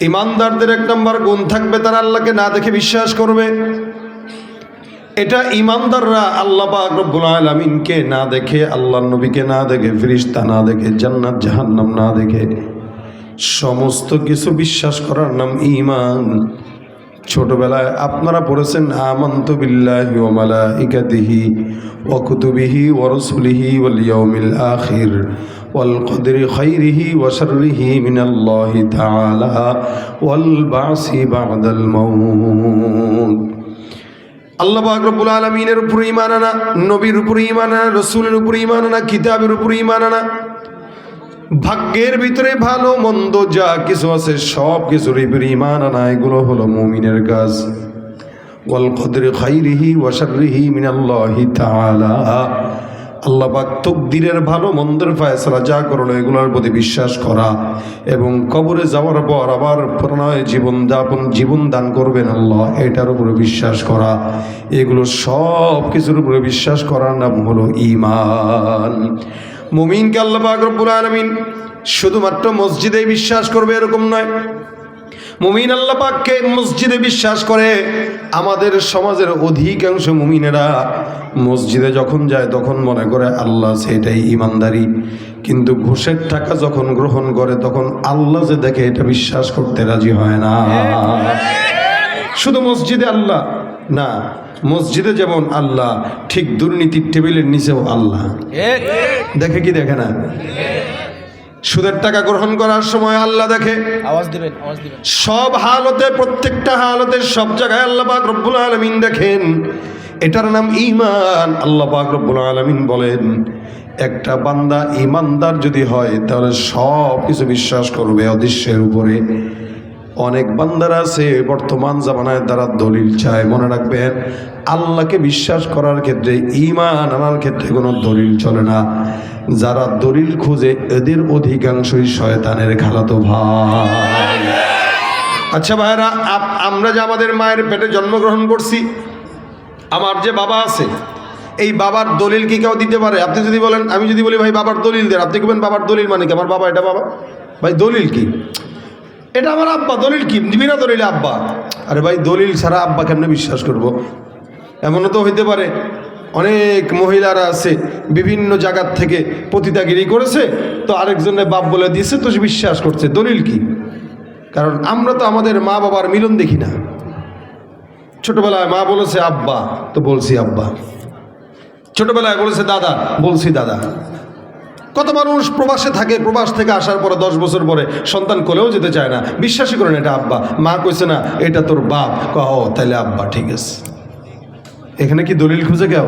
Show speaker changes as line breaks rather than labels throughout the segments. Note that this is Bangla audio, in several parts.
ইমানদারদের এক নম্বর গুণ থাকবে, তারা আল্লাহকে না দেখে বিশ্বাস করবে। এটা ইমানদাররা আল্লাহ পাক রব্বুল আলামিনকে না দেখে, আল্লাহর নবীকে না দেখে, ফেরেশতা না দেখে, জান্নাত জাহান্নাম না দেখে সমস্ত কিছু বিশ্বাস করার নাম ঈমান। ছোটবেলায় আপনারা পড়েছেন আমানতু বিল্লাহি ওয়া মালাইকাতিহি ওয়া কুতুবিহি ওয়া রাসূলিহি ওয়াল ইয়াউমিল আখির ওয়াল কদরি খাইরিহি ওয়া শাররিহি মিনাল্লাহি তাআলা ওয়াল বাসি বা'দাল মাউত। আল্লাহ পাক রব্বুল আলামিনের উপর ঈমান আনা, নবীর উপর ঈমান আনা, রাসূলের উপর ঈমান আনা, কিতাবের উপর ঈমান আনা, ভাগ্যের ভিতরে ভালো মন্দ যা কিছু আছে সব কিছুর উপর ঈমান আনা, এগুলো হলো মুমিনের কাজ। ওয়াল কদরি খাইরিহি ওয়া শাররিহি মিনাল্লাহি তাআলা, আল্লাহ পাক তাকদীরের ভালো মন্দের ফয়সালা যা করলো এগুলোর প্রতি বিশ্বাস করা, এবং কবরে যাওয়ার পর আবার পুনরায় জীবন দান করবেন আল্লাহ, এটার উপরে বিশ্বাস করা, এগুলো সব কিছুর উপরে বিশ্বাস করার নাম হলো ঈমান। মুমিনকে আল্লাহ পাক রব্বুল আলামিন শুধুমাত্র মসজিদে বিশ্বাস করবে এরকম নয়। মুমিন আল্লাহ পাককে মসজিদে বিশ্বাস করে। আমাদের সমাজের অধিকাংশ মুমিনেরা মসজিদে যখন যায় তখন মনে করে আল্লাহ, সেটাই ইমানদারি, কিন্তু ঘুষের টাকা যখন গ্রহণ করে তখন আল্লাহ যে দেখে এটা বিশ্বাস করতে রাজি হয় না। শুধু মসজিদে আল্লাহ না, মসজিদে যেমন আল্লাহ, ঠিক দুর্নীতির টেবিলের নিচেও আল্লাহ দেখে কি দেখে না? সুদের টাকা গ্রহণ করার সময় আল্লাহ দেখে।
আওয়াজ দিবেন।
সব হালতে, প্রত্যেকটা হালতে, সব জায়গায় আল্লাহ পাক রব্বুল আলামিন দেখেন। এটার নাম ঈমান। আল্লাহ পাক রব্বুল আলামিন বলেন, একটা বান্দা ঈমানদার যদি হয় তাহলে সব কিছু বিশ্বাস করবে অদৃশ্যের উপরে। অনেক বান্দারা আছে বর্তমান জামানায় তারা দলিল চায়। মনে রাখবেন, আল্লাহকে বিশ্বাস করার ক্ষেত্রে, ঈমান আনার ক্ষেত্রে কোনো দলিল চলে না। যারা দলিল খুঁজে এদের অধিকাংশই শয়তানের খালাতো ভাই। আচ্ছা ভাইরা, আমরা যে আমাদের মায়ের পেটে জন্মগ্রহণ করছি, আমার যে বাবা আছে, এই বাবার দলিল কি কেউ দিতে পারে? আপনি যদি বলেন, আমি যদি বলি ভাই বাবার দলিল দেন, আপনি বলবেন বাবার দলিল মানে কি? আমার বাবা এটা বাবা, ভাই দলিল কি? এটা আমার আব্বা, দলিল কি? বিনা দলিলে আব্বা। আরে ভাই, দলিল ছাড়া আব্বা কেমনে বিশ্বাস করব? এমনও তো হইতে পারে অনেক মহিলারা আছে বিভিন্ন জায়গার থেকে পতিতাগিরি করেছে, তো আরেকজনের বাপ বলে দিয়েছে, তো সে বিশ্বাস করছে। দলিল কি? কারণ আমরা তো আমাদের মা বাবার মিলন দেখি না। ছোটবেলায় মা বলেছে আব্বা, তো বলছি আব্বা। ছোটবেলায় বলেছে দাদা, বলছি দাদা। কত মানুষ প্রবাসে থাকে, প্রবাস থেকে আসার পরে 10 বছর পরে সন্তান কোলেও যেতে চায় না, বিশ্বাসই করেন এটা আব্বা। মা কইছে না এটা তোর বাপ, কহ তাইলে আব্বা, ঠিক আছে। এখানে কি দলিল খুঁজে কেউ?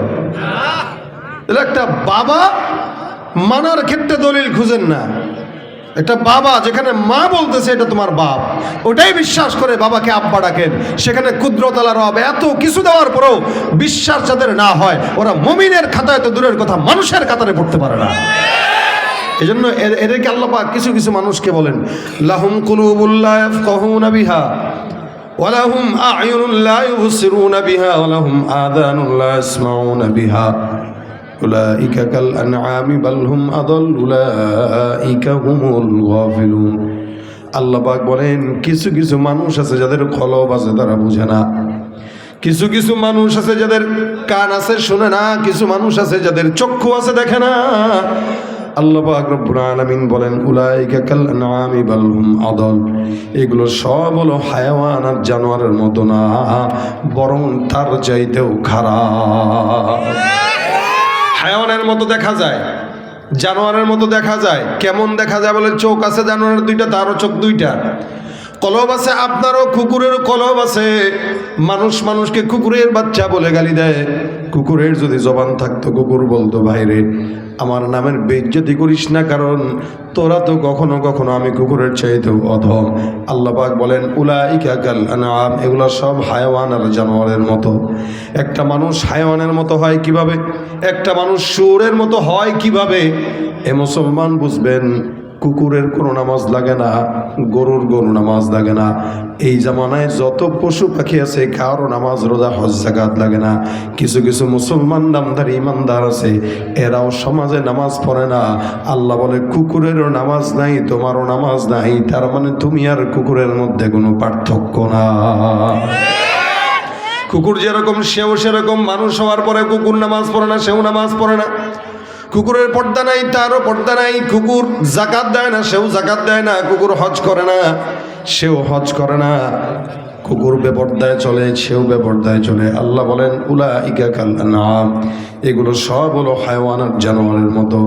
তাহলে একটা বাবা মানার ক্ষেত্রে দলিল খুঁজেন না। একটা বাবা যেখানে মা বলতেছে এটা তোমার বাপ, ওটাই বিশ্বাস করে বাবাকে আব্বা ডাকেন। সেখানে কুদরতালা রব এত কিছু দেওয়ার পরেও বিশ্বাস যাদের না হয়, ওরা মুমিনের খাতায় তো দূরের কথা, মানুষের কাতারে পড়তে পারে না। এই জন্য এদেরকে আল্লাহ পাক কিছু কিছু মানুষকে বলেন, লাহুম কুলুবুল লা ইয়াফকাহুনা বিহা ওয়া লাহুম আ'য়ুনুন লা ইউবসিরুনা বিহা ওয়া লাহুম আযানুন লা ইয়াসমাউনা বিহা উলাইকা কাল আনআমি বাল হুম আদাল উলাইকা হুমুল গাফিলুন। আল্লাহ পাক বলেন, কিছু কিছু মানুষ আছে যাদের কলব আছে, তারা বুঝে না। কিছু কিছু মানুষ আছে যাদের কান আছে, শোনে না। কিছু মানুষ আছে যাদের চক্ষু আছে, দেখে না। আল্লাহ পাক রব্বুল আলামিন বলেন, উলাইকা কাল আনআমি বাল হুম আদাল। এগুলো সব হলো হায়াওয়ান আর জানোয়ারের মতো না, বরং তার চাইতেও খারাপ। হায়াওয়ানের মতো দেখা যায়, জানোয়ারের মতো দেখা যায়। কেমন দেখা যায় বলে, চোখ আছে জানোয়ারের 2টা, তারও চোখ 2টা। কলব আছে আপনারও, কুকুরের কলব আছে। মানুষ মানুষকে কুকুরের বাচ্চা বলে গালি দেয়। কুকুরের যদি জবান থাকতো, কুকুর বলতো, ভাইরে আমার নামের বেইজ্জতি করিস না, কারণ তোরা তো কখনো কখনো আমি কুকুরের চাইতেও অধম। আল্লাহ পাক বলেন, উলাইকা কাল আনআম। এগুলো সব হায়াওয়ান আর জানোয়ারের মতো। একটা মানুষ হায়াওয়ানের মতো হয় কিভাবে? একটা মানুষ শুয়োরের মতো হয় কিভাবে? এ মুসলমান বুঝবেন, কুকুরের কোনো নামাজ লাগে না, গরুর নামাজ লাগে না। এই জামানায় যত পশু পাখি আছে কারো নামাজ রোজা হজ যাকাত লাগে না। কিছু কিছু মুসলমান নামধারী ইমানদার আছে, এরাও সমাজে নামাজ পড়ে না। আল্লাহ বলে কুকুরেরও নামাজ নাই, তোমারও নামাজ নাই, তার মানে তুমি আর কুকুরের মধ্যে কোনো পার্থক্য না। কুকুর যেরকম সেও সেরকম, মানুষ হওয়ার পরে কুকুর নামাজ পড়ে না, সেও নামাজ পড়ে না। কুকুরের পর্দা নাই, তারও পর্দা নাই। কুকুর যাকাত দেয় না, সেও যাকাত দেয় না। কুকুর হজ করে না, সেও হজ করে না। কুকুর বেপর্দায় চলে, সেও বেপর্দায় চলে। আল্লাহ বলেন উলাইকা কাল আনআম, এগুলো সব হলো হায়ওয়ানাত, জানোয়ারের মতো।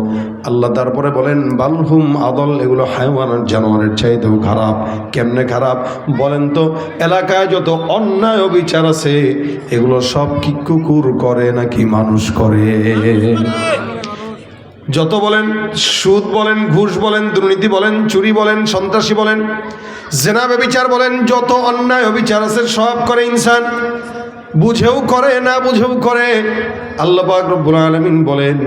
আল্লাহ তারপরে বলেন বালহুম আদল, এগুলো হায়ওয়ানাত, জানোয়ারের চাইতেও খারাপ। কেমনে খারাপ বলেন তো? এলাকায় যত অন্যায় অবিচার আছে এগুলো সব কি কুকুর করে নাকি মানুষ করে? যত বলেন সুদ বলেন, ঘুষ বলেন, দুর্নীতি বলেন, চুরি বলেন, সন্ত্রাসী বলেন, জেনা ব্যভিচার বলেন, যত অন্যায় অবিচার আছে সব করে ইনসান। বুঝেও করে, না বুঝেও করে। আল্লাহ পাক রব্বুল আলামিন বলেন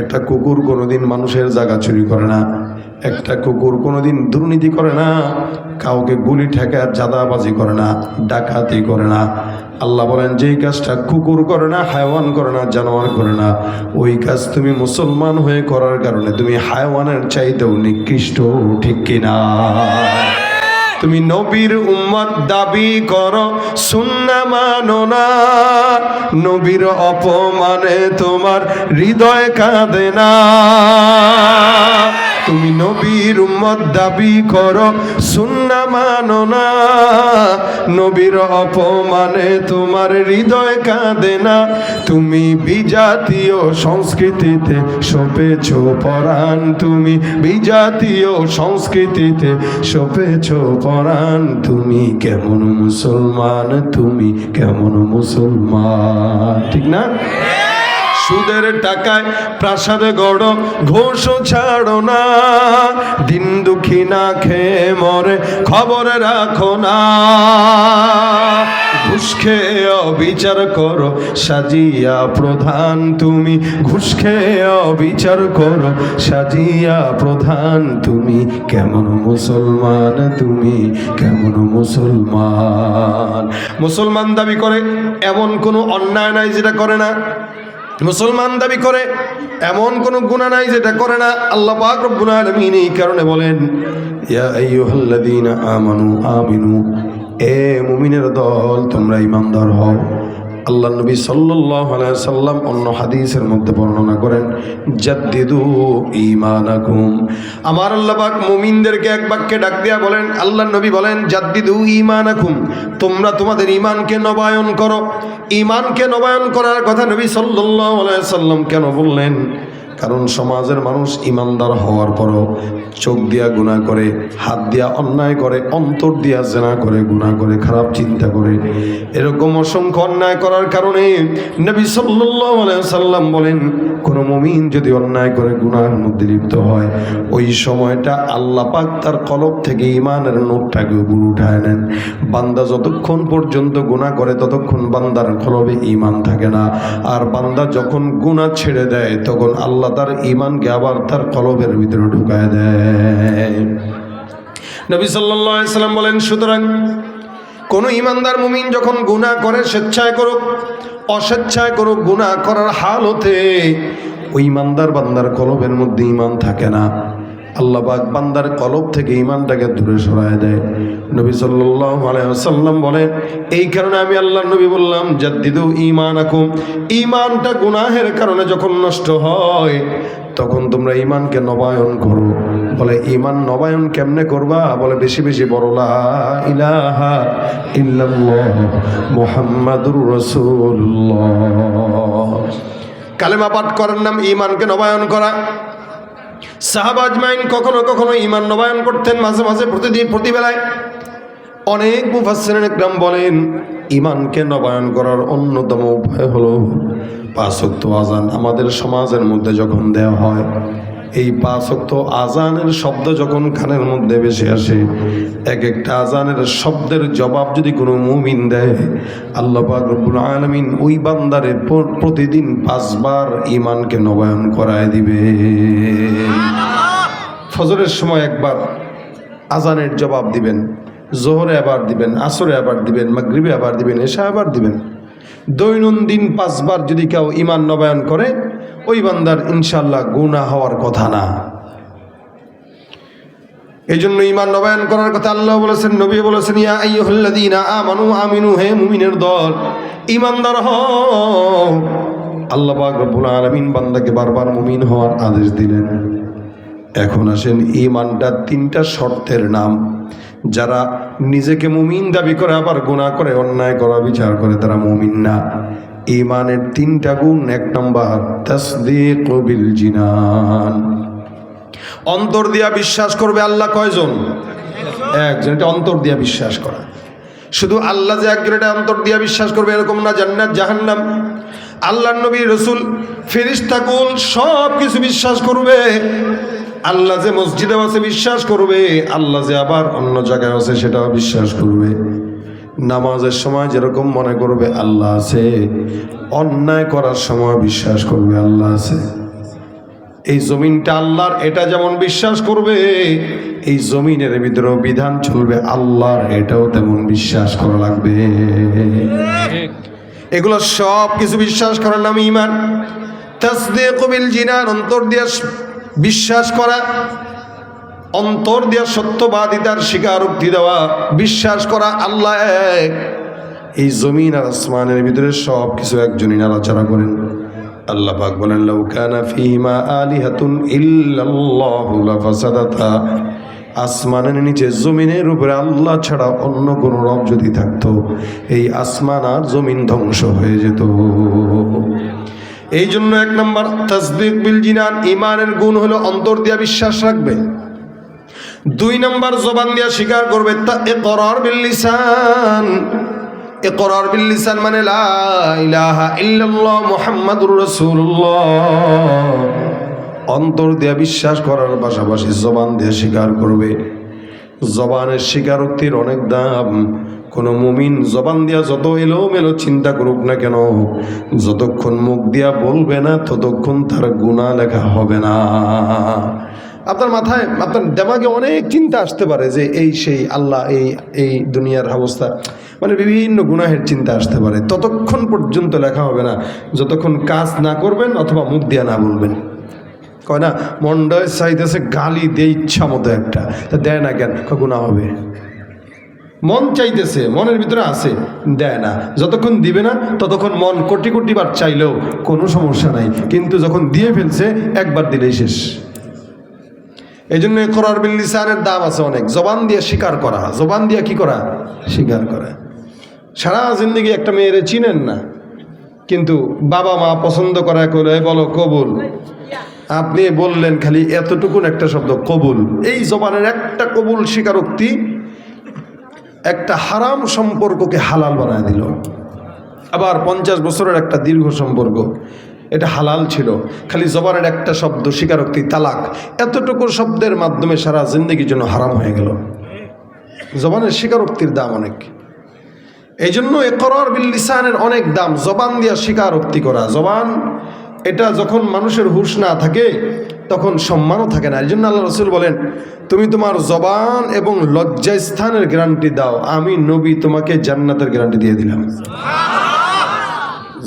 একটা কুকুর কোনোদিন মানুষের জায়গা চুরি করে না, একটা কুকুর কোনোদিন দুর্নীতি করে না, কাউকে গুলি ঠেকায় চাঁদাবাজি করে না, ডাকাতি করে না। আল্লাহ বলেন যেই কাজটা কুকুর করে না, হায়ওয়ান করে না, জানোয়ার করে না, ওই কাজ তুমি মুসলমান হয়ে করার কারণে তুমি হায়ওয়ানের চাইতেও নিকৃষ্ট, ঠিক কিনা? তুমি নবীর উম্মত দাবি করো, সুন্নাহ মানো না, নবীর অপমানে তোমার হৃদয় কাঁদে না। তুমি নবীর উম্মত দাবি করো, সুন্নাহ মানো না, নবীর অপমানে তোমার হৃদয় কাঁদে না। তুমি বিজাতীয় সংস্কৃতিতে সপেছ পরাণ, তুমি বিজাতীয় সংস্কৃতিতে সপেছ পরাণ। তুমি কেমন মুসলমান, তুমি কেমন মুসলমান, ঠিক না? সুদের টাকায় প্রাসাদ গড়ো, ঘোষ ছাড়ো না, দিন দুঃখী না খেয়ে মরে খবর রাখো না। ঘুষ খেয়ে অবিচার করো সাজিয়া প্রধান, তুমি ঘুষ খেয়ে অবিচার করো সাজিয়া প্রধান। তুমি কেমন মুসলমান, তুমি কেমন মুসলমান? মুসলমান দাবি করে এমন কোনো অন্যায় নাই যেটা করে না। মুসলমান দাবি করে এমন কোন গুনাহ নাই যেটা করে না। আল্লাহ পাক রব্বুল আলামিন এই কারণে বলেন ইয়া আইয়ুহাল্লাযীনা আমানু আমিনু, এ মুমিনের দল তোমরা ঈমানদার হও। আল্লাহ নবী সাল্লাল্লাহু আলাইহি সাল্লাম অন্য হাদিসের মধ্যে বর্ণনা করেন জাদ্দিদু ঈমানাকুম। আমার আল্লাহ পাক মুমিনদেরকে এক বাক্যে ডাক দিয়া বলেন, আল্লাহ নবী বলেন জাদ্দিদু ঈমানাকুম, তোমরা তোমাদের ঈমানকে নবায়ন করো। ঈমানকে নবায়ন করার কথা নবী সাল্লাল্লাহু আলাইহি সাল্লাম কেন বললেন? কারণ সমাজের মানুষ ইমানদার হওয়ার পরও চোখ দিয়া গুনাহ করে, হাত দিয়া অন্যায় করে, অন্তর দিয়া জেনা করে, গুনাহ করে, খারাপ চিন্তা করে। এরকম অসংখ্য অন্যায় করার কারণে নবী সাল্লাল্লাহু আলাইহি সাল্লাম বলেন কোন মুমিন যদি অন্যায় করে গুনাহের মধ্যে লিপ্ত হয়, ওই সময়টা আল্লাহ পাক তার কলব থেকে ঈমানের নূরটাকে উপরে উঠায় নেন। বান্দা যতক্ষণ পর্যন্ত গুনাহ করে ততক্ষণ বান্দার কলবে ঈমান থাকে না। আর বান্দা যখন গুনাহ ছেড়ে দেয় তখন আল্লাহ তার ঈমানকে আবার তার কলবের ভিতরে ঢুকায় দেয়। নবী সাল্লাল্লাহু আলাইহি সাল্লাম বলেন সুতরাং কোন ঈমানদার মুমিন যখন গুনাহ করে, স্বেচ্ছায় করুক অস্বেচ্ছায় করুক, গুনাহ করার হালতে ওই ঈমানদার বান্দার কলবের মধ্যে ঈমান থাকে না। আল্লাহ পাক বান্দার কলব থেকে ঈমানটাকে দূরে সরায় দেয়। নবী সাল্লাল্লাহু আলাইহি ওয়াসাল্লাম বলেন এই কারণে আমি আল্লাহর নবী বললাম জাদ্দিদু ঈমানাকুম, ঈমানটা গুনাহের কারণে যখন নষ্ট হয় তখন তোমরা ঈমানকে নবায়ন করো। বলে ঈমান নবায়ন কেমনে করবা? বলে বেশি বেশি বলো লা ইলাহা ইল্লাল্লাহ মুহাম্মাদুর রাসূলুল্লাহ। কালেমা পাঠ করার নাম ঈমানকে নবায়ন করা। সাহাবা আজমাইন কখনো কখনো ঈমান নবায়ন করতেন, মাঝে মাঝে প্রতিদিন প্রতিবেলায়। অনেক মুফাসসিরিন ইকরাম বলেন ঈমানকে নবায়ন করার অন্যতম উপায় হলো 5 ওয়াক্ত আযান আমাদের সমাজের মধ্যে যখন দেওয়া হয়। এই 5 ওয়াক্ত আযানের শব্দ যখন কানের মধ্যে ভেসে আসে, এক একটা আযানের শব্দের জবাব যদি কোনো মুমিন দেয়, আল্লাহ পাক রব্বুল আলামিন ওই বান্দারে প্রতিদিন 5 বার ঈমানকে নবায়ন করায় দিবে। ফজরের সময় একবার আজানের জবাব দিবেন, জোহরে আবার দিবেন, আসরে আবার দিবেন, মাগরিবে আবার দিবেন, এশা আবার দিবেন। দৈনন্দিন 5 বার যদি কেউ ঈমান নবায়ন করে, ওই বান্দার ইনশাআল্লাহ গুনাহ হওয়ার কথা না। এই জন্য ঈমান নবায়ন করার কথা আল্লাহ বলেছেন, নবী বলেছেন, ইয়া আইয়ুহাল্লাযীনা আমানু আমিনু, হে মুমিনের দল, ঈমানদার হও। আল্লাহ পাক রব্বুল আলামিন বান্দাকে বারবার মুমিন হওয়ার আদেশ দিলেন। এখন আসেন, ঈমানটা 3টা শর্তের নাম। যারা নিজেকে মুমিন দাবি করে আবার গুনাহ করে, অন্যায় করে, বিচার করে, তারা মুমিন না। ঈমানের 3টা গুণ। 1 নম্বর তাসদীকু বিল জিনান, অন্তর দিয়া বিশ্বাস করবে। আল্লাহ কয়জন? একজন। এটা অন্তর দিয়া বিশ্বাস করা। শুধু আল্লাহ যে একজন এটা অন্তর দিয়া বিশ্বাস করবে এরকম না। জান্নাত জাহান্নাম, আল্লাহর নবী, রাসূল, ফেরেশতা কুল সব কিছু বিশ্বাস করবে। আল্লাহ যে মসজিদে আছে বিশ্বাস করবে, আল্লাহ যে আবার অন্য জায়গায় আছে সেটাও বিশ্বাস করবে। নামাজের সময় যেরকম মনে করবে আল্লাহ আছে, অন্যায় করার সময় বিশ্বাস করবে আল্লাহ আছে। এই জমিনটা আল্লাহর, এটা যেমন বিশ্বাস করবে, এই জমিনের ভিতরেও বিধান চলবে আল্লাহর, এটাও তেমন বিশ্বাস করা লাগবে। এগুলো সব কিছু বিশ্বাস করার নাম ঈমান। তাসদীকু বিল জিনান, অন্তর দিয়ে বিশ্বাস করা, অন্তর দিয়ে সত্যবাদিতার স্বীকারোক্তি দেওয়া, বিশ্বাস করা আল্লাহ এক। এই জমিন আর আসমানের ভিতরে সব কিছু একজনই নাড়াচাড়া করেন। আল্লাহ পাক বলেন, লাউ কানা ফীহিমা আলিহাতুন ইল্লাল্লাহু লাফাসাদাতা, আসমানের নিচে জমিনের উপরে আল্লাহ ছাড়া অন্য কোন রব যদি থাকতো, এই আসমান আর জমিন ধ্বংস হয়ে যেত। এই জন্য 1 নম্বর তাসদীক বিল জিনান, ঈমানের গুণ হলো অন্তর দিয়া বিশ্বাস রাখবে। 2 নম্বর জবান দিয়া স্বীকার করবে। ইকরার বিল লিসান, ইকরার বিল লিসান মানে লা ইলাহা ইল্লাল্লাহ মুহাম্মাদুর রাসূলুল্লাহ। অন্তর দিয়ে বিশ্বাস করার পাশাপাশি জবান দিয়ে স্বীকার করবে। জবানের স্বীকারোক্তির অনেক দাম। কোনো মুমিন জবান দিয়া যত এলোমেলো চিন্তা করুক না কেন, যতক্ষণ মুখ দিয়া বলবে না ততক্ষণ তার গুনাহ লেখা হবে না। আপনার মাথায়, আপনার দেমাগে অনেক চিন্তা আসতে পারে যে এই সেই, আল্লাহ এই দুনিয়ার অবস্থা, মানে বিভিন্ন গুনাহের চিন্তা আসতে পারে। ততক্ষণ পর্যন্ত লেখা হবে না যতক্ষণ কাজ না করবেন অথবা মুখ দিয়া না বলবেন। কয় না, মন্ডয় চাইতেছে গালি দিয়ে ইচ্ছা মতো একটা, তা দেয় না কেন? গুনাহ হবে। মন চাইতেছে, মনের ভিতরে আছে, দেয় না। যতক্ষণ দিবে না ততক্ষণ মন কোটি কোটি বার চাইলেও কোনো সমস্যা নাই, কিন্তু যখন দিয়ে ফেলছে একবার দিলেই শেষ। এই জন্য ইকরার বিল লিসানের দাম আছে অনেক। জবান দিয়ে স্বীকার করা, জবান দিয়ে কি করা? স্বীকার করা। সারা জিন্দগি একটা মেয়েরে চিনেন না, কিন্তু বাবা মা পছন্দ করা করে বলো কবুল, আপনি বললেন খালি এতটুকুন একটা শব্দ কবুল। এই জবানের একটা কবুল স্বীকারোক্তি একটা হারাম সম্পর্ককে হালাল বানায় দিল। আবার 50 বছরের একটা দীর্ঘ সম্পর্ক, এটা হালাল ছিল, খালি জবানের একটা শব্দ স্বীকারোক্তি তালাক, এতটুকু শব্দের মাধ্যমে সারা জিন্দগির জন্য হারাম হয়ে গেল। জবানের স্বীকারোক্তির দাম অনেক। এই জন্য ইকরার বিল লিসানের অনেক দাম। জবান দিয়া স্বীকারোক্তি করা। জবান এটা যখন মানুষের হুঁশ না থাকে তখন সম্মানও থাকে না। এই জন্য আল্লাহ রাসূল বলেন, তুমি তোমার জবান এবং লজ্জাস্থানের গ্যারান্টি দাও, আমি নবী তোমাকে জান্নাতের গ্যারান্টি দিয়ে দিলাম।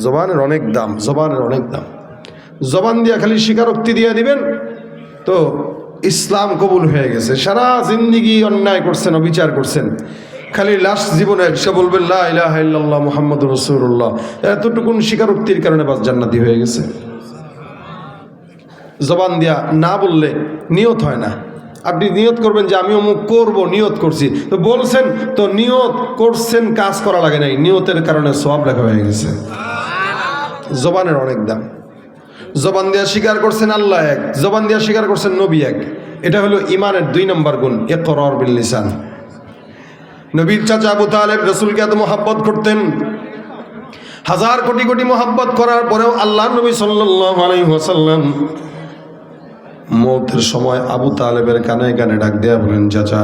জবানের অনেক দাম, জবানের অনেক দাম। জবান দিয়া খালি স্বীকারোক্তি দিয়ে দিবেন তো ইসলাম কবুল হয়ে গেছে। সারা জিন্দিগি অন্যায় করছেন, অবিচার করছেন, খালি লাস্ট জীবনে সে বলবেন লা ইলাহা ইল্লাল্লাহ মুহাম্মাদুর রাসূলুল্লাহ, এতটুকুন স্বীকারোক্তির কারণে বাস জান্নাতি হয়ে গেছে। জবান দিয়া না বললে নিয়ত হয় না। আপনি নিয়ত করবেন যে আমি অমুক করবো, নিয়ত করছি, তো বলছেন তো নিয়ত করছেন, কাজ করা লাগে নাই, নিয়তের কারণে সওয়াব লেখা হয়ে গেছে। জবানের অনেক দাম। জবান দিয়া স্বীকার করছেন আল্লাহ এক, জবান দিয়া স্বীকার করছেন নবী এক। এটা হলো ঈমানের 2 নম্বর গুণ, ইকরার বিল লিসান। নবীর চাচা আবু তালেব রাসূলকে এত মহব্বত করতেন, হাজার কোটি কোটি মহব্বত করার পরেও আল্লাহ নবী সাল্লাল্লাহু আলাইহি ওয়াসাল্লাম মওতের সময় আবু তালেবের কানে কানে ডাক দেয়া বলেন, চাচা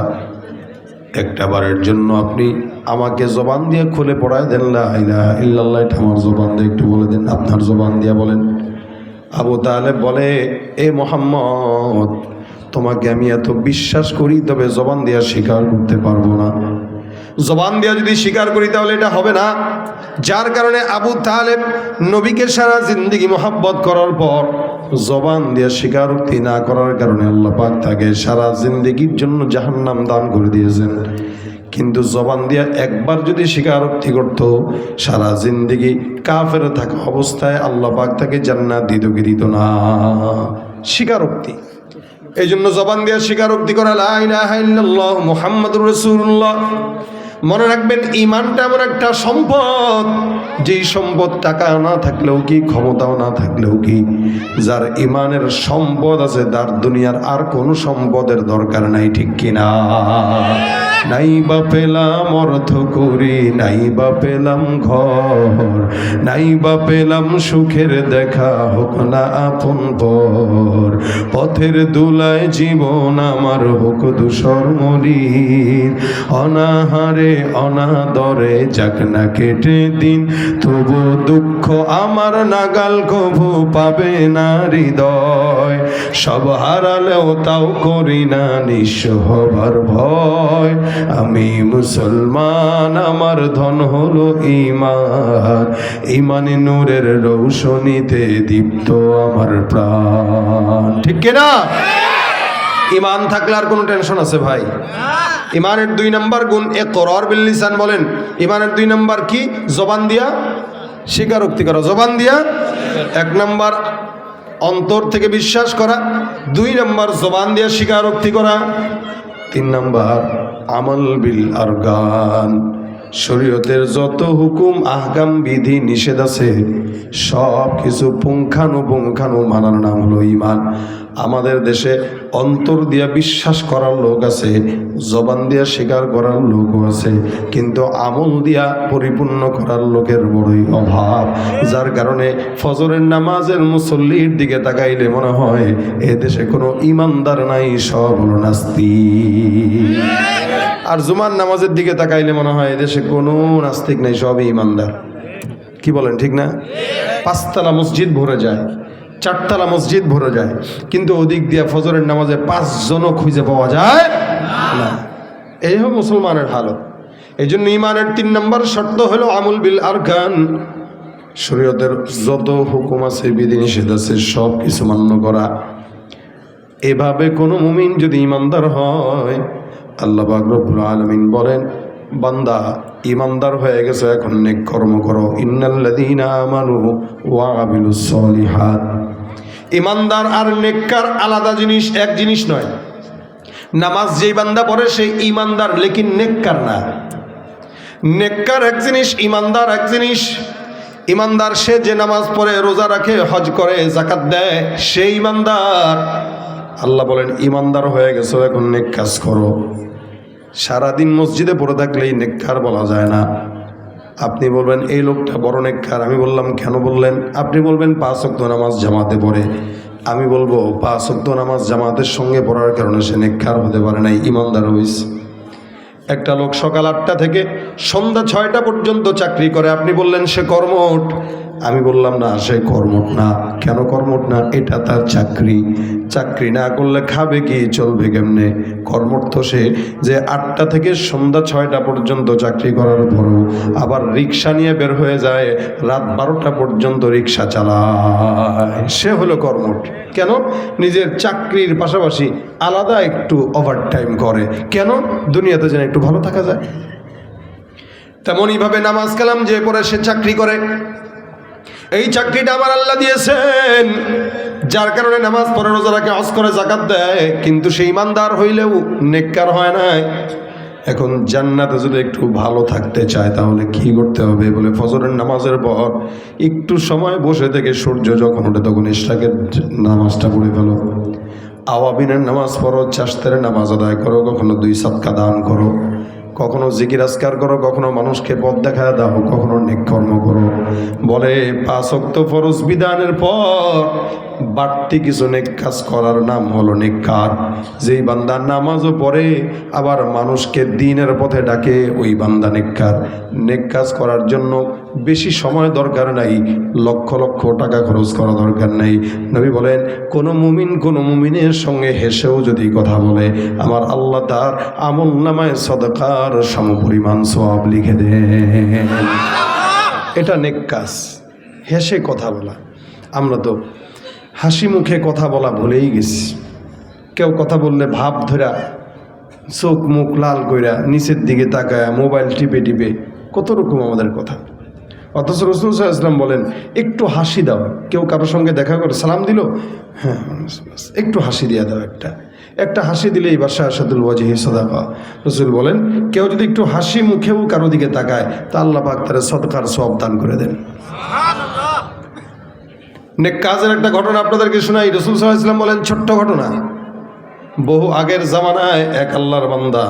একটা বারের জন্য আপনি আমাকে জবান দিয়ে খুলে পড়ায় দেন লা ইলাহা ইল্লাল্লাহ, এটা আমার জবান দিয়ে একটু বলে দেন, আপনার জবান দিয়ে বলেন। আবু তালেব বলে, এ মুহাম্মদ, তোমাকে আমি এত বিশ্বাস করি, তবে জবান দিয়া স্বীকার করতে পারবো না। জবান দিয়া যদি স্বীকার করি তাহলে এটা হবে না। যার কারণে আবু তালেব নবীকে সারা জিন্দেগি মোহাব্বত করার পর জবান দিয়ে স্বীকারোক্তি না করার কারণে আল্লাহ পাক তাকে সারা জিন্দেগির জন্য জাহান্নাম দান করে দিয়েছেন। কিন্তু জবান দিয়ে একবার যদি স্বীকারোক্তি করতো, সারা জিন্দেগি কাফের থাকা অবস্থায় আল্লাহ পাক তাকে জান্নাত দিত কি দিত না? স্বীকারোক্তি। এই জন্য জবান দিয়ে স্বীকারোক্তি করা, লা ইলাহা ইল্লাল্লাহ মুহাম্মাদুর রাসূলুল্লাহ। মনে রাখবেন, ঈমানটা এমন একটা সম্পদ, যেই সম্পদ টাকা না থাকলেও কি, ক্ষমতাও না থাকলেও কি, যার ঈমানের সম্পদ আছে তার দুনিয়ার আর কোনো সম্পদের দরকার নাই, ঠিক কিনা? নাই বা পেলাম অর্থ করি, নাই বা পেলাম ঘর, নাই বা পেলাম সুখের দেখা, হোক না আপন পর, পথের দুলায় জীবন আমার হোক ধূসর মলিন, অনাহারে অনাদরে যাক না কেটে দিন, তবু দুঃখ আমার নাগাল কভু পাবে না হৃদয়, সব হারালেও তাও করি না নিঃস্ব হবার ভয়, আমি মুসলমান আমার ধন হলো ঈমান, ঈমানে নূরের রৌশনীতে দীপ্ত আমার প্রাণ, ঠিক কিনা? ঈমান থাকলে আর কোনো টেনশন আছে ভাই? ঈমানের 2 নম্বর গুণ ইকরার বিল লিসান। বলেন ঈমানের 2 নম্বর কি? জবান দিয়া স্বীকারোক্তি করা। জবান দিয়া 1 নম্বর অন্তর থেকে বিশ্বাস করা, 2 নম্বর জবান দিয়া স্বীকারোক্তি করা, 3 নম্বর আমল বিল আরকান। শরীয়তের যত হুকুম আহকাম বিধি নিষেধ আছে সব কিছু পুঙ্খানুপুঙ্খানু মানার নাম হলো ঈমান। আমাদের দেশে অন্তর দিয়া বিশ্বাস করার লোক আছে, জবান দিয়া স্বীকার করার লোকও আছে, কিন্তু আমল দিয়া পরিপূর্ণ করার লোকের বড়ই অভাব। যার কারণে ফজরের নামাজের মুসল্লির দিকে তাকাইলে মনে হয় এ দেশে কোনো ঈমানদার নাই, সব হলো নাস্তিক। আর জুমার নামাজের দিকে তাকাইলে মনে হয় এদেশে কোনো নাস্তিক নেই, সবই ঈমানদার। কি বলেন, ঠিক না? 5 তলা মসজিদ ভরে যায়, 4 তলা মসজিদ ভরে যায়, কিন্তু ওদিক দিয়ে ফজরের নামাজে 5 জনও খুঁজে পাওয়া যায় না। এই হলো মুসলমানের হালত। এই জন্য ঈমানের 3 নম্বর শর্ত হলো আমল বিল আরকান। শরীয়তের যত হুকুম আছে বিধি নিষেধ আছে সব কিছু মান্য করা। এভাবে কোনো মুমিন যদি ঈমানদার হয়, আল্লাহ পাক রব্বুল আলামিন বলেন, বান্দা ঈমানদার হয়ে গেছে, এখন নেক কর্ম করো। ইন্নাল্লাযীনা আমানু ওয়া আমিলুস সলিহাত। ঈমানদার আর নেককার আলাদা জিনিস, এক জিনিস নয়। নামাজ যেই বান্দা পড়ে সেই ঈমানদার, লেকিন নেককার না। নেককার এক জিনিস, ঈমানদার এক জিনিস। ঈমানদার সে যে নামাজ পড়ে, রোজা রাখে, হজ করে, যাকাত দেয়, সেই ঈমানদার। আল্লাহ বলেন ঈমানদার হয়ে গেছো, এখন নেক কাজ করো। সারাদিন মসজিদে পড়ে থাকলেই নেককার বলা যায় না। আপনি বলবেন এই লোকটা বড় নেককার। আমি বললাম কেন বললেন? আপনি বলবেন 5 ওয়াক্ত নামাজ জামাতে পড়ে। আমি বলবো 5 ওয়াক্ত নামাজ জামাতের সঙ্গে পড়ার কারণে সে নেককার হতে পারে নাই, ঈমানদার হইছে। একটা লোক সকাল 8টা থেকে সন্ধ্যা 6টা পর্যন্ত চাকরি করে, আপনি বললেন সে কর্মঠ। আমি বললাম না, সে কর্মঠ না। কেন কর্মঠ না? এটা তার চাকরি। চাকরি না করলে খাবে কি, চলবে কেমনে? কর্মঠ তো সে যে 8টা থেকে সন্ধ্যা 6টা পর্যন্ত চাকরি করার পরও আবার রিক্সা নিয়ে বের হয়ে যায়, রাত 12টা পর্যন্ত রিক্সা চালায়, সে হলো কর্মঠ। কেন? নিজের চাকরির পাশাপাশি আলাদা একটু ওভারটাইম করে। কেন? দুনিয়াতে যেন একটু ভালো থাকা যায়। তেমনইভাবে নামাজ কালাম যে পড়ে সে চাকরি করে। এই চাকরিটা আমার আল্লাহ দিয়েছেন, যার কারণে নামাজ পড়ে, রোজা রাখে, হজ করে, যাকাত দেয়, কিন্তু সে ঈমানদার হইলেও নেককার হয় না। এখন জান্নাতে যদি একটু ভালো থাকতে চায় তাহলে কি করতে হবে? বলে ফজরের নামাজের পর একটু সময় বসে থেকে সূর্য যখন ওঠে তখন ইশরাকের নামাজটা পড়ে ফেলো। আওয়াবিনের নামাজ পড়ো, চাষতের নামাজ আদায় করো, কখনো 2 সাদকা দান করো, কখনো জিকির আজকার করো, কখনো মানুষকে পথ দেখায় দাও, কখনো নেক কর্ম করো। বলে 5 ওয়াক্ত ফরজ বিধানের পর বাড়তি কিছু নেক কাজ করার নাম হলো নেককার। যেই বান্দা নামাজও পড়ে আবার মানুষকে দ্বীনের পথে ডাকে, ওই বান্দা নেককার। নেক কাজ করার জন্য বেশি সময় দরকার নাই, লক্ষ লক্ষ টাকা খরচ করা দরকার নাই। নবী বলেন কোনো মুমিনের সঙ্গে হেসেও যদি কথা বলে আমার আল্লাহ তার আমল নামায় সদকার সমপরিমাণ সওয়াব লিখে দেন। এটা নেক কাজ, হেসে কথা বলা। আমরা তো হাসি মুখে কথা বলা ভুলেই গেছি। কেউ কথা বললে ভাব ধরা, চোখ মুখ লাল কইরা, নিচের দিকে তাকায়, মোবাইল টিপে টিপে, কত রকম আমাদের কথা। অথচ রাসূল সাল্লাল্লাহু আলাইহি ওয়াসাল্লাম বলেন একটু হাসি দাও। কেউ কারোর সঙ্গে দেখা করে সালাম দিল, হ্যাঁ একটু হাসি দিয়ে দাও, একটা হাসি দিলেই বাশাশাতুল ওয়াজহি সাদাকা। রাসূল বলেন কেউ যদি একটু হাসি মুখেও কারো দিকে তাকায় তা আল্লাহ পাক তার সদকার সওয়াব দান করে দেন। নেক কাজের একটা ঘটনা আপনাদেরকে শোনাই। রাসূল সাল্লাল্লাহু আলাইহি ওয়াসাল্লাম বলেন ছোট্ট ঘটনা, বহু আগের জামানায় এক আল্লাহর বান্দা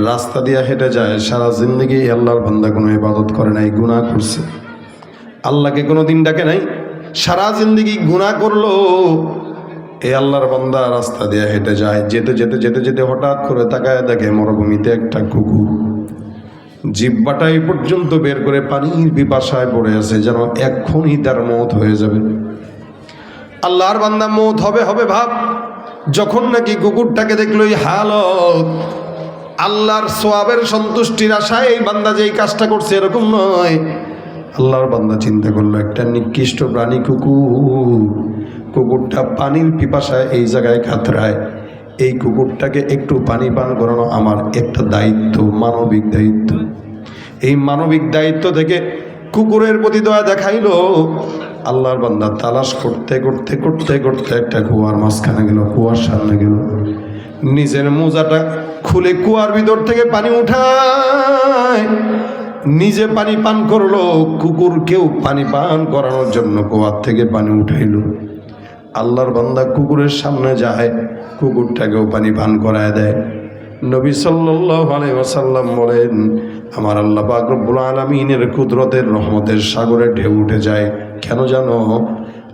রাস্তা দিয়ে হেঁটে যায়। সারা জিন্দগি আল্লাহর বান্দা কোনো ইবাদত করে নাই, গুনাহ করছে, আল্লাহকে কোনো দিন ডাকে নাই, সারা জিন্দগি গুনাহ করলো। এই আল্লাহর বান্দা রাস্তা দিয়ে হেঁটে যায়, যেতে যেতে যেতে যেতে হঠাৎ করে তাকায় দেখে মরুভূমিতে একটা কুকুর জিহ্বাটা এই পর্যন্ত বের করে পানির পিপাসায় পড়ে আছে, যেন এক্ষুনি তার মওত হয়ে যাবে। আল্লাহর বান্দা মওত হবে হবে ভাব, যখন নাকি কুকুরটাকে দেখলো এই হালত, আল্লাহর সোয়াবের সন্তুষ্টির আশায় এই বান্দা যে এই কাজটা করছে এরকম নয়। আল্লাহর বান্দা চিন্তা করলো একটা নিকৃষ্ট প্রাণী কুকুর, কুকুরটা পানির পিপাসায় এই জায়গায় কাতরায়, এই কুকুরটাকে একটু পানি পান করানো আমার একটা দায়িত্ব, মানবিক দায়িত্ব। এই মানবিক দায়িত্ব থেকে কুকুরের প্রতি দয়া দেখাইলো। আল্লাহর বান্দা তালাশ করতে করতে করতে করতে একটা কুয়ার মাঝখানে গেল, কুয়ার সামনে গেল, নিজের মোজাটা খুলে কুয়ার ভিতর থেকে পানি উঠায়, নিজে পানি পান করলো, কুকুরকেও পানি পান করানোর জন্য কুয়ার থেকে পানি উঠাইলো। আল্লাহর বান্দা কুকুরের সামনে যায়, কুকুরটাকেও পানি পান করায় দেয়। নবী সাল্লাল্লাহু আলাইহি ওয়াসাল্লাম বলেন আমার আল্লাহ পাক রব্বুল আলামিনের কুদরতের রহমতের সাগরে ঢেউ উঠে যায়। কেন জানো?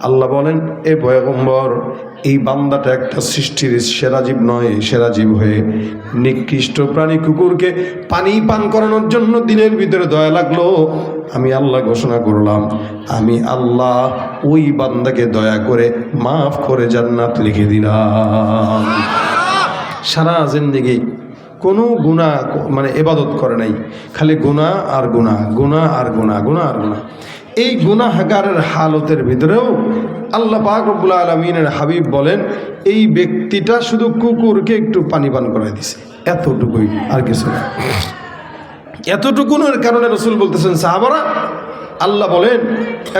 আল্লাহ বলেন এ পয়গম্বর, এই বান্দাটা একটা সৃষ্টির সেরা জীব নয়, সেরা জীব হয়ে নিকৃষ্ট প্রাণী কুকুরকে পানি পান করানোর জন্য দিনের ভিতরে দয়া লাগলো। আমি আল্লাহ ঘোষণা করলাম, আমি আল্লাহ ওই বান্দাকে দয়া করে মাফ করে জান্নাত লিখে দিলাম। সারা জিন্দেগি কোনো গুনাহ মানে ইবাদত করে নাই, খালি গুনাহ আর গুনাহ, গুনাহ আর গুনাহ, গুনাহ আর গুনাহ। এই গুনাহগারের হালতের ভিতরেও আল্লাহ পাক রব্বুল আলামিনের হাবিব বলেন এই ব্যক্তিটা শুধু কুকুরকে একটু পানি পান করাই দিছে, এতটুকুই, আর কিছু না। এতটুকুনের কারণে রাসূল বলতেছেন সাহাবারা, আল্লাহ বলেন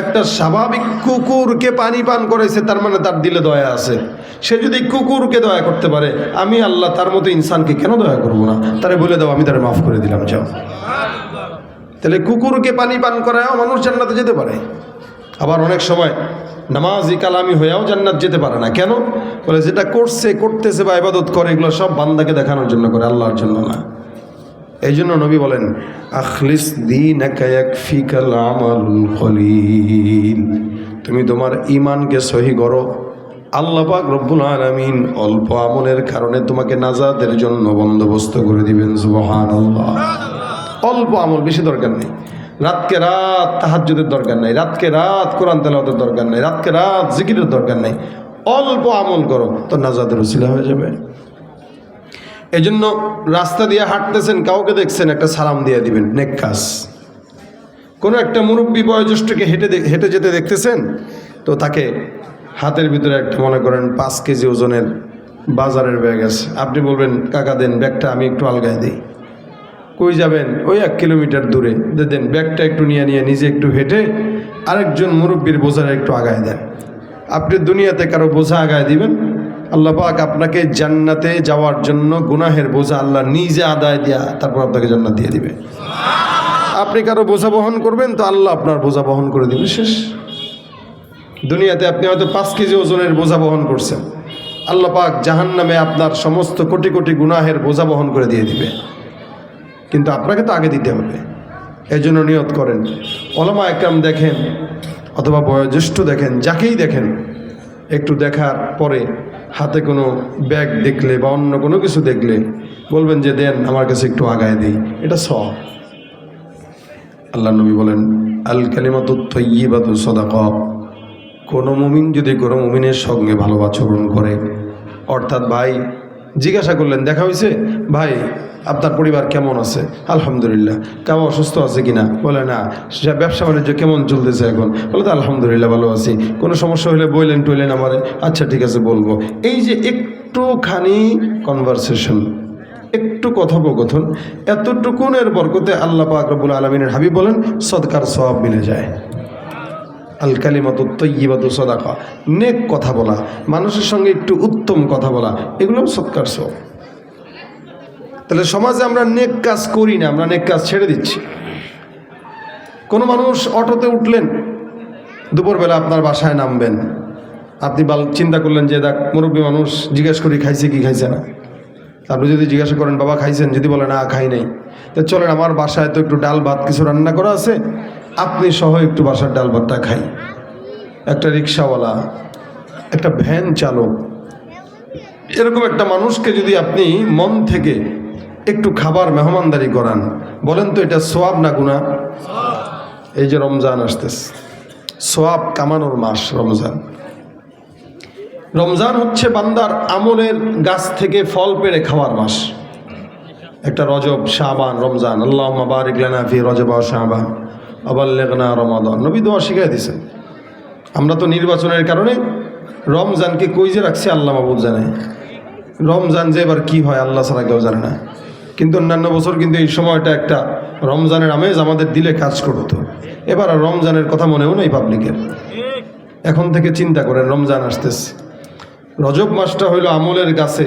একটা স্বাভাবিক কুকুরকে পানি পান করাইছে, তার মানে তার দিলে দয়া আছে। সে যদি কুকুরকে দয়া করতে পারে, আমি আল্লাহ তার মতো ইনসানকে কেন দয়া করব না? তারে বলে দাও আমি তারে মাফ করে দিলাম, যাও। তাহলে কুকুরকে পানি পান করায়ও মানুষ জান্নাতে যেতে পারে। আবার অনেক সময় নামাজি কালামি হয়েও জান্নাত যেতে পারে না। কেন? বলে যেটা করতেছে বা ইবাদত করে এগুলো সব বান্দাকে দেখানোর জন্য করে, আল্লাহর জন্য না। এই জন্য নবী বলেন আখলিস দীনাকা ইয়াকফিকাল আমালুল কলিল, তুমি তোমার ঈমানকে সহি করো, আল্লাহ পাক রব্বুল আলামিন অল্প আমলের কারণে তোমাকে নাজাতের জন্য বন্দোবস্ত করে দিবেন। সুবহানাল্লাহ। অল্প আমল, বেশি দরকার নেই। রাতকে রাত তাহাজ্জুদের দরকার নাই, রাতকে রাত কোরআন তেলাওয়াতের দরকার নাই, রাতকে রাত জিকিরের দরকার নাই। অল্প আমল করো তো নাজাতের উসিলা হয়ে যাবে। এই জন্য রাস্তা দিয়ে হাঁটতেছেন, কাউকে দেখছেন, একটা সালাম দিয়ে দিবেন, নেক কাজ। কোনো একটা মুরব্বী বয়োজ্যেষ্ঠকে হেঁটে যেতে দেখতেছেন, তো তাকে হাতের ভিতরে একটা মনে করেন 5 কেজি ওজনের বাজারের ব্যাগ আছে, আপনি বলবেন কাকা দেন ব্যাগটা, আমি একটু আলগায় দিই। কই যাবেন? ওই 1 কিলোমিটার দূরে, দেন ব্যাগটা একটু নিয়ে নিজে একটু হেঁটে আরেকজন মুরব্বীর বোঝাটা একটু আগায় দেন। আপনি দুনিয়াতে কারো বোঝা আগায় দিবেন, আল্লাহ পাক আপনাকে জান্নাতে যাওয়ার জন্য গুনাহের বোঝা আল্লাহ নিজে আদায় দিয়া তারপর আপনাকে জান্নাত দিয়ে দিবে। আপনি কারো বোঝা বহন করবেন তো আল্লাহ আপনার বোঝা বহন করে দিবে, শেষ। দুনিয়াতে আপনি হয়তো 5 কেজি ওজনের বোঝা বহন করছেন, আল্লাহ পাক জাহান্নামে আপনার সমস্ত কোটি কোটি গুনাহের বোঝা বহন করে দিয়ে দিবে, কিন্তু আপনাকে তো আগে দিতে হবে। এই জন্য নিয়ত করেন, ওলামা একরাম দেখেন অথবা বয়োজ্যেষ্ঠ দেখেন, যাকেই দেখেন, একটু দেখার পরে হাতে কোনো ব্যাগ দেখলে বা অন্য কোনো কিছু দেখলে বলবেন যে দেন আমার কাছে একটু আগায় দিই, এটা সওয়াব। আল্লাহ নবী বলেন আল কালিমাতু তাইয়্যিবাতু সাদাকা। কোনো মুমিন যদি কোনো মুমিনের সঙ্গে ভালো আচরণ করে, অর্থাৎ ভাই জিজ্ঞাসা করলেন দেখা হয়েছে, ভাই আপনার পরিবার কেমন আছে? আলহামদুলিল্লাহ। কেউ অসুস্থ আছে কিনা? বলে না। সে ব্যবসা বাণিজ্য কেমন চলতেছে এখন? বলে তো আলহামদুলিল্লাহ ভালো আছি। কোনো সমস্যা হলে বললেন টইলেন আমারে, আচ্ছা ঠিক আছে বলবো। এই যে একটুখানি কনভারসেশন, একটু কথোপকথন, এতটুকুনের বরকতে আল্লাহ পাক রব্বুল আলামিনের হাবিব বলেন সদকার সওয়াব মিলে যায়। আল কালিমাতু তাইয়্যিবাতু সাদাকা। নেক কথা বলা, মানুষের সঙ্গে একটু উত্তম কথা বলা, এগুলো সদকার সওয়াব। তাহলে সমাজে আমরা নেক কাজ করি না, আমরা নেক কাজ ছেড়ে দিচ্ছি। কোনো মানুষ অটোতে উঠলেন, দুপুরবেলা আপনার বাসায় নামবেন, আপনি চিন্তা করলেন যে দেখ মুরব্বী মানুষ, জিজ্ঞেস করি খাইছে কি খাইছে না। আপনি যদি জিজ্ঞাসা করেন বাবা খাইছেন, যদি বলে না খাই নাই, তো চলেন আমার বাসায় তো একটু ডাল ভাত কিছু রান্না করা আছে, আপনি সহ একটু বাসার ডাল ভাতটা খাই। একটা রিক্সাওয়ালা, একটা ভ্যান চালক, এরকম একটা মানুষকে যদি আপনি মন থেকে একটু খাবার মেহমানদারি করান, বলেন তো এটা সোয়াব না গুনাহ? এই যে রমজান আসতেছে, সোয়াব কামানোর মাস রমজান। রমজান হচ্ছে বান্দার আমলের গাছ থেকে ফল পেড়ে খাওয়ার মাস। একটা রজব, শাবান, রমজান। আল্লাহুম্মা বারিক লানা ফি রজব ওয়া শাবান ওয়া বাল্লিগনা রমাদান। নবী দোয়া শিখিয়ে দিয়েছেন। আমরা তো নির্বাচনের কারণে রমজানকে কই যে রাখছি আল্লাহ মাবুদ জানে। রমজান যে এবার কি হয় আল্লাহ ছাড়া কেউ জানে না। কিন্তু অন্যান্য বছর কিন্তু এই সময়টা একটা রমজানের আমেজ আমাদের দিলে কাজ করতো। এবার আর রমজানের কথা মনেও নেই পাবলিকের। এখন থেকে চিন্তা করেন রমজান আসতেছে। রজব মাসটা হইল আমলের গাছে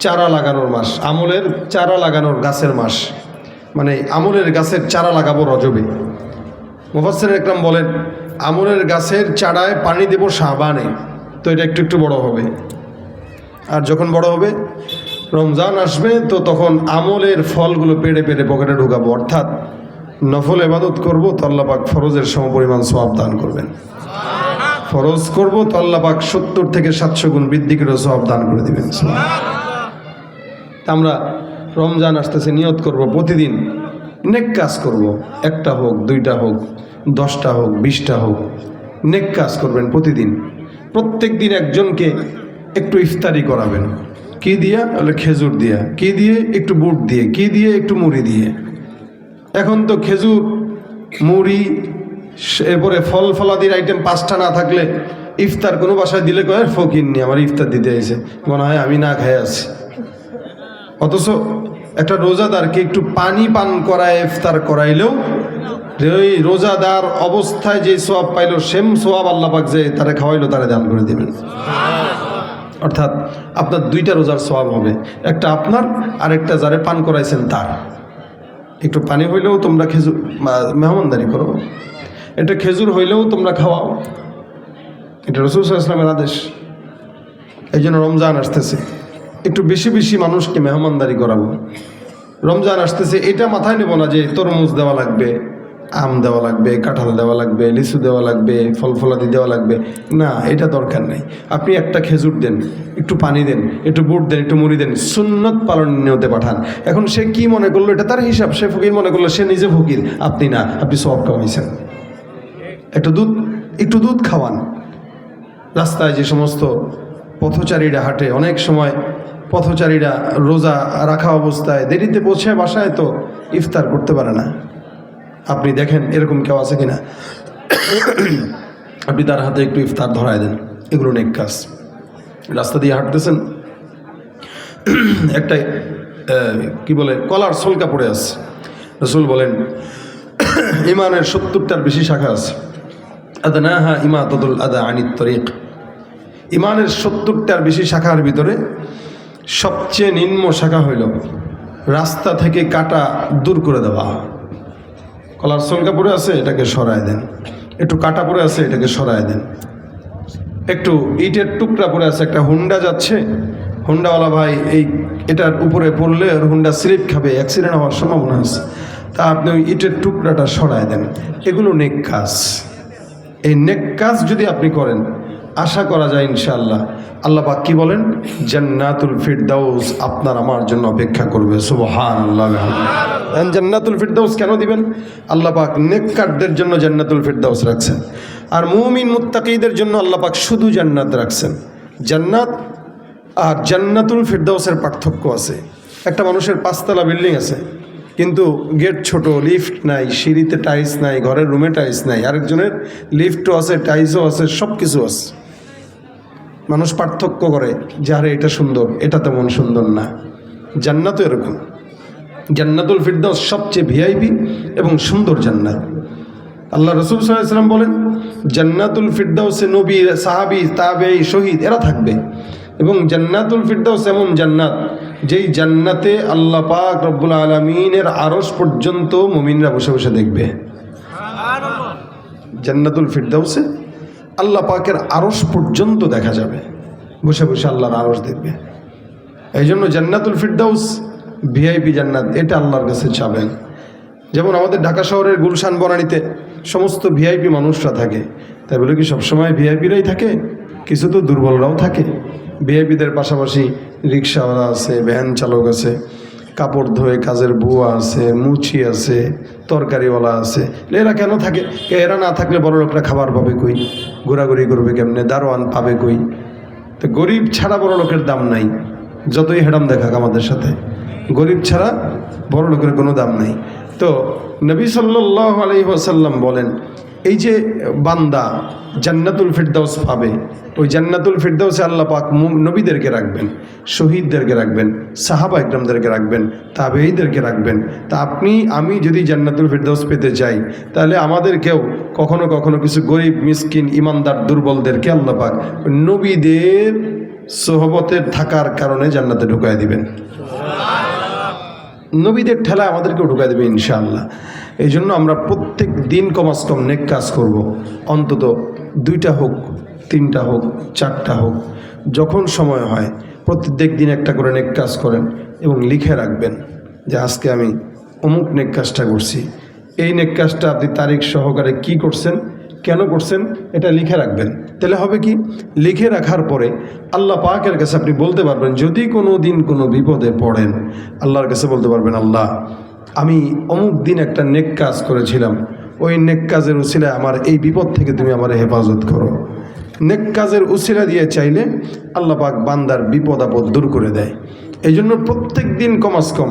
চারা লাগানোর মাস, আমলের চারা লাগানোর গাছের মাস। মানে আমলের গাছের চারা লাগাবো রজবে। মুফাসসির ইকরাম বলেন আমলের গাছের চারায় পানি দেব শাবানে, তো এটা একটু একটু বড় হবে। আর যখন বড় হবে রমজান আসবে, তো তখন আমলের ফলগুলো পেড়ে পেড়ে পকেটে ঢুকাবো। অর্থাৎ নফল ইবাদত করবো তো আল্লাহ পাক ফরজের সমপরিমাণ সওয়াব দান করবেন। ফরজ করব তো আল্লাহ পাক 70 থেকে 700 গুণ বৃদ্ধি করে সওয়াব দান করে দিবেন। আমরা রমজান আসতেছে, নিয়ত করব প্রতিদিন নেক কাজ করব। একটা হোক, 2টা হোক, 10টা হোক, 20টা হোক, নেক কাজ করবেন প্রতিদিন। প্রত্যেক দিন একজনকে একটু ইফতারি করাবেন। কি দিয়া? বলে খেজুর দিয়া। কি দিয়ে? একটু বুট দিয়ে। কি দিয়ে? একটু মুড়ি দিয়ে। এখন তো খেজুর, মুড়ি, এরপরে ফল ফলাদির আইটেম 5টা না থাকলে ইফতার কোনো বাসায় দিলে কয় ফকির নি আমার ইফতার দিতে এসে, মনে হয় আমি না খেয়ে আছি। অথচ একটা রোজাদারকে একটু পানি পান করায় ইফতার করাইলেও ওই রোজাদার অবস্থায় যে সোয়াব পাইলো সেম সোয়াব আল্লাহ পাক যে তারা খাওয়াইলো তারা দান করে দিবেন। অর্থাৎ আপনার 2টা রোজার সোয়াব হবে, একটা আপনার আর একটা যারে পান করাইছেন তার। একটু পানি হইলেও তোমরা খেজুর মেহমানদারি করো, এটা খেজুর হইলেও তোমরা খাওয়াও। এটা রাসূল সাল্লাল্লাহু আলাইহি ওয়াসাল্লামের আদেশ। এই জন্য রমজান আসতেছে, একটু বেশি বেশি মানুষকে মেহমানদারি করাবো। রমজান আসতেছে, এটা মাথায় নেব না যে তরমুজ দেওয়া লাগবে, আম দেওয়া লাগবে, কাঁঠাল দেওয়া লাগবে, লিচু দেওয়া লাগবে, ফল ফলাদি দেওয়া লাগবে। না, এটা দরকার নেই। আপনি একটা খেজুর দেন, একটু পানি দেন, একটু বুট দেন, একটু মুড়ি দেন, সুন্নত পালন নিয়তে পাঠান। এখন সে কি মনে করলো এটা তার হিসাব। সে ফকির মনে করলো, সে নিজে ফকির, আপনি না, আপনি সওয়াব কামাইছেন। একটু দুধ খাওয়ান। রাস্তায় যে সমস্ত পথচারীরা হাঁটে, অনেক সময় পথচারীরা রোজা রাখা অবস্থায় দেরিতে পৌঁছে বাসায় তো ইফতার করতে পারে না। আপনি দেখেন এরকম কেউ আছে কিনা, আপনি তার হাতে একটু ইফতার ধরায় দেন। এগুলো নেক কাজ। রাস্তা দিয়ে হাঁটতেছেন, একটা কি বলে কলার সলকা পড়ে আছে। রাসূল বলেন ইমানের 70টার বেশি শাখা আছে। আদনাহা ইমাতাতুল আদা আনিত তরিক। ইমানের 70টার বেশি শাখার ভিতরে সবচেয়ে নিম্ন শাখা হইল রাস্তা থেকে কাটা দূর করে দেওয়া। কলার সলকা পড়ে আছে, এটাকে সরায় দেন। একটু কাটা পড়ে আছে, এটাকে সরায় দেন। একটু ইটের টুকরা পড়ে আছে, একটা হুন্ডা যাচ্ছে, হুন্ডাওয়ালা ভাই এটার উপরে পড়লে ওর হুন্ডা স্লিপ খাবে, অ্যাক্সিডেন্ট হওয়ার সম্ভাবনা আছে, তা আপনি ওই ইটের টুকরাটা সরায় দেন। এগুলো নেক কাজ। এই নেক কাজ যদি আপনি করেন, আশা করা যায় ইনশাআল্লাহ। আল্লাহ পাক কি বলেন? জান্নাতুল ফিরদাউস আপনার আমার জন্য অপেক্ষা করবে। সুবহানাল্লাহ। জান্নাতুল ফিরদাউস কেন দিবেন? আল্লাহ পাক নেককারদের জন্য জান্নাতুল ফিরদাউস রাখছেন, আর মুমিন মুত্তাকিদের জন্য আল্লাহ পাক শুধু জান্নাত রাখছেন। জান্নাত আর জান্নাতুল ফিরদাউসের পার্থক্য আছে। একটা মানুষের 5 তলা বিল্ডিং আছে, কিন্তু গেট ছোট, লিফট নাই, সিঁড়িতে টাইলস নাই, ঘরের রুমে টাইলস নাই। আরেকজনের লিফটও আছে, টাইলসও আছে, সব কিছু আছে। মানুষ পার্থক্য করে যে আরে এটা সুন্দর, এটা তেমন সুন্দর না। জান্নাতও এরকম। জান্নাতুল ফিরদাউস সবচেয়ে ভিআইপি এবং সুন্দর জান্নাত। আল্লাহ রাসূল সাল্লাল্লাহু আলাইহি ওয়াসাল্লাম বলেন, জান্নাতুল ফিরদাউসে নবী, সাহাবী, তাবেঈ, শহীদ এরা থাকবে। এবং জান্নাতুল ফিরদাউস এমন জান্নাত, যেই জান্নাতে আল্লাহ পাক রব্বুল আলামিনের আরশ পর্যন্ত মুমিনরা বসে বসে দেখবে। জান্নাতুল ফিরদাউসে আল্লাহ পাকের আরশ পর্যন্ত দেখা যাবে, বসে বসে আল্লাহর আরশ দেখবে। এই জন্য জান্নাতুল ফিরদাউস ভিআইপি জান্নাত, এটা আল্লাহর কাছে চাবেন। যেমন আমাদের ঢাকা শহরের গুলশান বনানীতে সমস্ত ভিআইপি মানুষরা থাকে, তাই বলে কি সবসময় ভিআইপিরাই থাকে? কিছু তো দুর্বলরাও থাকে। ভিআইপিদের পাশাপাশি রিক্সাওয়ালা আছে, ভ্যান চালক আছে, কাপড় ধোয়ে কাজের বুয়া আছে, মুচি আছে, তরকারিওয়ালা আছে। এরা কেন থাকে? এরা না থাকলে বড় লোকরা খাবার পাবে কই? ঘোরাঘুরি করবে কেমনে? দারোয়ান পাবে কই? তো গরিব ছাড়া বড় লোকের দাম নাই, যতই হেডাম দেখাক আমাদের সাথে। গরিব ছাড়া বড় লোকের কোনো দাম নাই। তো নবী সাল্লাল্লাহু আলাইহি ওয়াসাল্লাম বলেন, এই যে বান্দা জান্নাতুল ফিরদাউস পাবে, ওই জান্নাতুল ফিরদাউসে আল্লাহ পাক নবীদেরকে রাখবেন, শহীদদেরকে রাখবেন, সাহাবা ইকরামদেরকে রাখবেন, তাবেঈদেরকে রাখবেন। তা আপনি আমি যদি জান্নাতুল ফিরদাউস পেতে চাই, তাহলে আমাদেরকেও কখনো কখনো কিছু গরিব, মিসকিন, ইমানদার, দুর্বলদেরকে আল্লাহ পাক নবীদের সোহবতের থাকার কারণে জান্নাতে ঢুকায় দিবেন। নবীদের ঠেলা আমাদেরকেও ঢুকায় দেবে ইনশাআল্লাহ। এই জন্য আমরা প্রত্যেক দিন কমাস কম নেক কাজ করব। অন্তত 2টা হোক, 3টা হোক, 4টা হোক, যখন সময় হয় প্রত্যেক দিন একটা করে নেক কাজ করেন এবং লিখে রাখবেন যে আজকে আমি অমুক নেক কাজটা করছি। এই নেক কাজটা আপনি তারিখ সহকারে কি করছেন, কেন করছেন, এটা লিখে রাখবেন। তাহলে হবে কি, লিখে রাখার পরে আল্লাহ পাকের কাছে আপনি বলতে পারবেন, যদি কোনো দিন কোনো বিপদে পড়েন, আল্লাহর কাছে বলতে পারবেন, আল্লাহ আমি অমুক দিন একটা নেক কাজ করেছিলাম, ওই নেক কাজের উসিলায় আমার এই বিপদ থেকে তুমি আমার হেফাজত করো। নেক কাজের উসিলা দিয়ে চাইলে আল্লাহ পাক বান্দার বিপদ আপদ দূর করে দেয়। এই জন্য প্রত্যেক দিন কমাস কম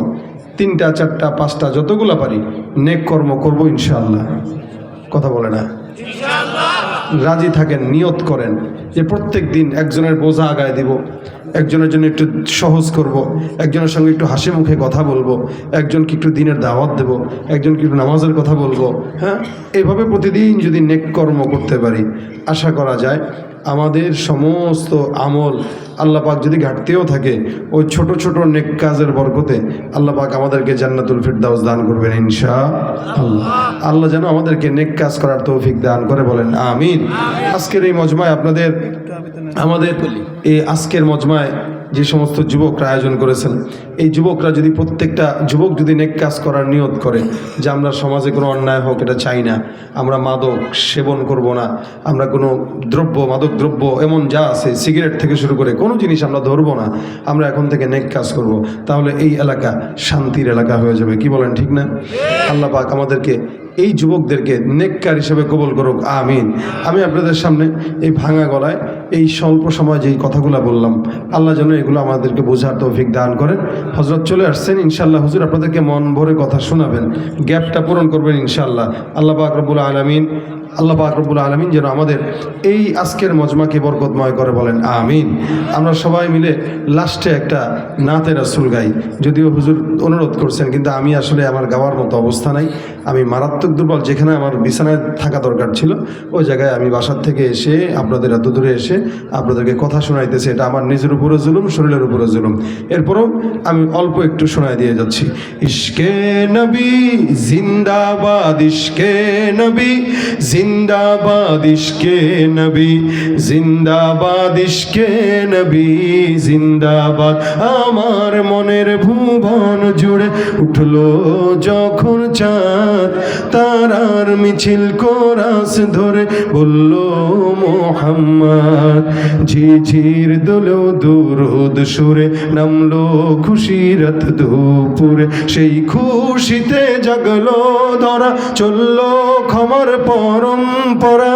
3টা, 4টা, 5টা যতগুলো পারি নেক কর্ম করবো ইনশাআল্লাহ। কথা বলে না? রাজি থাকেন, নিয়ত করেন যে প্রত্যেক দিন একজনের বোঝা আগায় দিব, একজনের জন্য একটু সহজ করব, একজনের সঙ্গে একটু হাসি মুখে কথা বলবো, একজনকে একটু দিনের দাওয়াত দেব, একজনকে একটু নামাজের কথা বলবো। হ্যাঁ, এইভাবে প্রতিদিন যদি নেক কর্ম করতে পারি, আশা করা যায় আমাদের সমস্ত আমল আল্লাহ পাক যদি ঘাটতেও থাকে, ওই ছোট ছোট নেক কাজের বরকতে আল্লাহ পাক আমাদেরকে জান্নাতুল ফিরদাউস দান করবেন ইনশাআল্লাহ। আল্লাহ যেন আমাদেরকে নেক কাজ করার তৌফিক দান করে, বলেন আমিন। আজকের এই মজমায় আমাদের এই আজকের মজমায় যে সমস্ত যুবকরা আয়োজন করেছেন, এই যুবকরা যদি প্রত্যেকটা যুবক যদি নেক কাজ করার নিয়ত করে যে আমরা সমাজে কোনো অন্যায় হোক এটা চাই না, আমরা মাদক সেবন করব না, আমরা কোনো মাদক দ্রব্য এমন যা আছে সিগারেট থেকে শুরু করে কোনো জিনিস আমরা ধরবো না, আমরা এখন থেকে নেক কাজ করব, তাহলে এই এলাকা শান্তির এলাকা হয়ে যাবে। কি বলেন, ঠিক না? আল্লাহ পাক আমাদেরকে এই যুবকদেরকে নেককার হিসেবে কবুল করুক, আমিন। আমি আপনাদের সামনে এই ভাঙা গলায় এই স্বল্প সময় যেই কথাগুলো বললাম, আল্লাহ যেন এগুলো আমাদেরকে বোঝার তৌফিক দান করেন। হযরত চলে আসছেন ইনশাআল্লাহ, হুজুর আপনাদেরকে মন ভরে কথা শোনাবেন, গ্যাপটা পূরণ করবেন ইনশাআল্লাহ। আল্লাহ পাক রব্বুল আলামিন যেন আমাদের এই আজকের মজমাকে বরকতময় করে, বলেন আমিন। আমরা সবাই মিলে লাস্টে একটা নাতে রাসূল গাই, যদিও হুজুর অনুরোধ করছেন, কিন্তু আমি আসলে আমার গাওয়ার মতো অবস্থা নাই, আমি মারাত্মক দুর্বল। যেখানে আমার বিছানায় থাকা দরকার ছিল ওই জায়গায় আমি বাসার থেকে এসে আপনাদের এত দূরে এসে আপনাদেরকে কথা শোনাইতেছি, এটা আমার নিজের উপরে জুলুম, শরীরের উপরে জুলুম। এরপরও আমি অল্প একটু শোনাই দিয়ে যাচ্ছি। ইশকে নবী জিন্দাবাদ, ইশকে নবী জিন্দাবাদ ইশকে নবী, জিন্দাবাদ ইশকে নবী, জিন্দাবাদ। আমার মনের ভুবন জুড়ে উঠলো যখন চাঁদ, তারার মিছিল কোরাস ধরে বলল মোহাম্মদ। ঝিঝির দোলো দুরুদ সুরে নামলো খুশিরত দুপুরে, সেই খুশিতে জাগলো ধরা, চললো ক্ষমার পরম্পরা।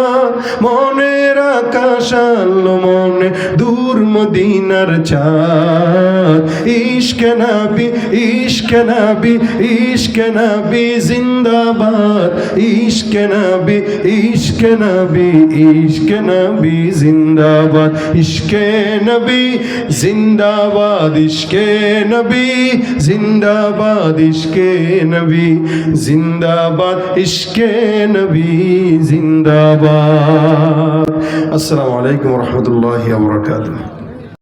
মনের আকাশ আলো মনে দূর মদিনার চাঁদ। ইশকে নবী, ইশকে নবী, ইশকে নবী জিন্দাবাদ। ইশকে নবী, ইশকে নবী, ইশকে নবী জিন্দাবাদ। ইশকে নবী জিন্দাবাদ, ইশকে নবী জিন্দাবাদ, ইশকে নবী জিন্দাবাদ, ইশকে নবী জিন্দাবাদ। আসসালামু আলাইকুম ওয়া রাহমাতুল্লাহি ওয়া বারাকাতুহু।